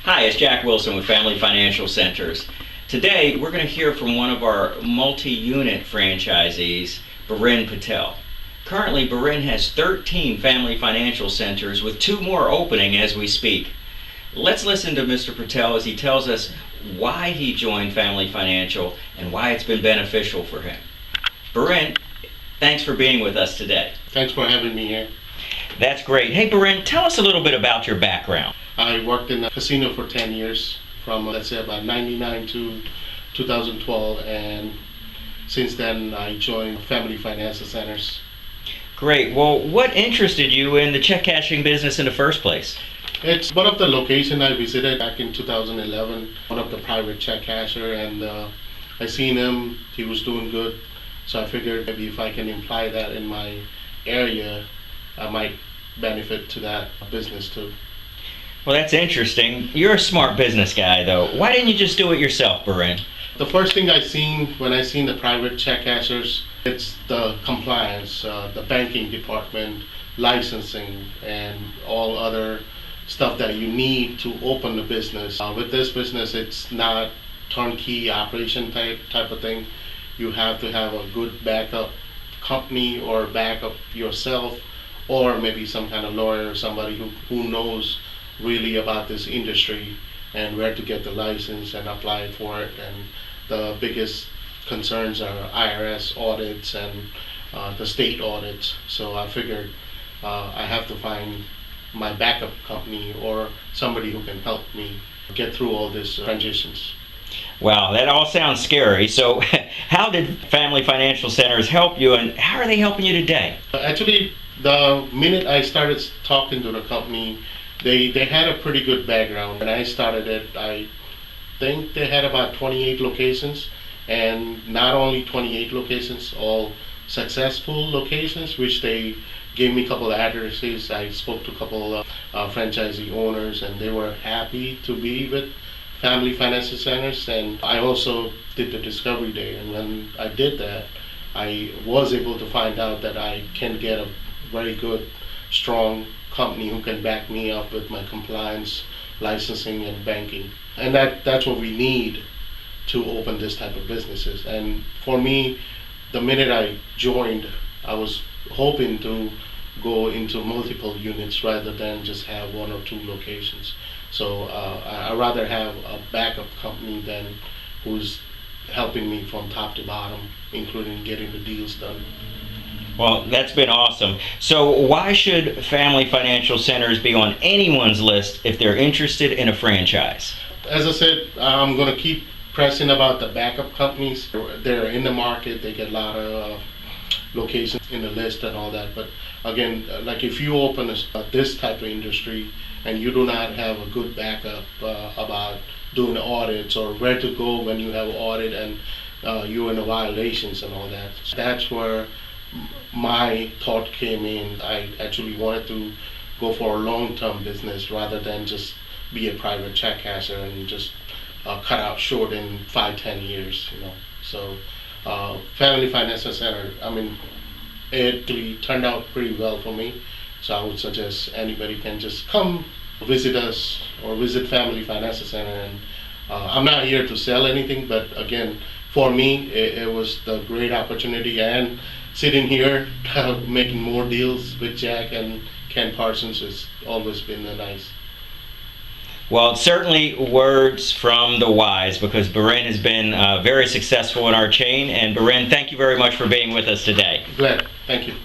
Hi, it's Jack Wilson with Family Financial Centers. Today, we're going to hear from one of our multi-unit franchisees, Biren Patel. Currently, Biren has 13 Family Financial Centers with 2 more opening as we speak. Let's listen to Mr. Patel as he tells us why he joined Family Financial and why it's been beneficial for him. Biren, thanks for being with us today. Thanks for having me here. That's great. Hey, Biren, tell us a little bit about your background. I worked in a casino for 10 years, from let's say about 99 to 2012, and since then I joined Family Financial Centers. Great. Well, what interested you in the check cashing business in the first place? It's one of the locations I visited back in 2011, one of the private check casher, and I seen him, he was doing good, so I figured maybe if I can imply that in my area, I might benefit to that business too. Well, that's interesting. You're a smart business guy, though. Why didn't you just do it yourself, Biren? The first thing I seen when I seen the private check cashers, it's the compliance, the banking department, licensing, and all other stuff that you need to open the business. With this business, it's not turnkey operation type of thing. You have to have a good backup company or backup yourself, or maybe some kind of lawyer or somebody who knows really about this industry and where to get the license and apply for it. And the biggest concerns are IRS audits and the state audits. So I figured I have to find my backup company or somebody who can help me get through all these transitions. Wow, that all sounds scary. So how did Family Financial Centers help you, and how are they helping you today? Actually, the minute I started talking to the company, they had a pretty good background. When I started it, I think they had about 28 locations, and not only 28 locations, all successful locations, which they gave me a couple of addresses. I spoke to a couple of franchisee owners, and they were happy to be with Family Financial Centers. And I also did the discovery day, and when I did that, I was able to find out that I can get a very good, strong company who can back me up with my compliance, licensing, and banking. And that's what we need to open this type of businesses. And for me, the minute I joined, I was hoping to go into multiple units rather than just have 1 or 2 locations. So I rather have a backup company than who's helping me from top to bottom, including getting the deals done. Well, that's been awesome. So why should Family Financial Centers be on anyone's list if they're interested in a franchise? As I said, I'm going to keep pressing about the backup companies. They're in the market. They get a lot of locations in the list and all that. But again, like if you open this type of industry and you do not have a good backup about doing audits or where to go when you have an audit and you're in the violations and all that, that's where my thought came in. I actually wanted to go for a long-term business rather than just be a private check casher and just cut out short in 5-10 years, So Family Financial Center, it really turned out pretty well for me. So I would suggest anybody can just come visit us or visit Family Financial Center. And I'm not here to sell anything, but again, for me, it was the great opportunity, and sitting here making more deals with Jack and Ken Parsons has always been nice. Well, certainly words from the wise, because Biren has been very successful in our chain. And Biren, thank you very much for being with us today. Glad. Thank you.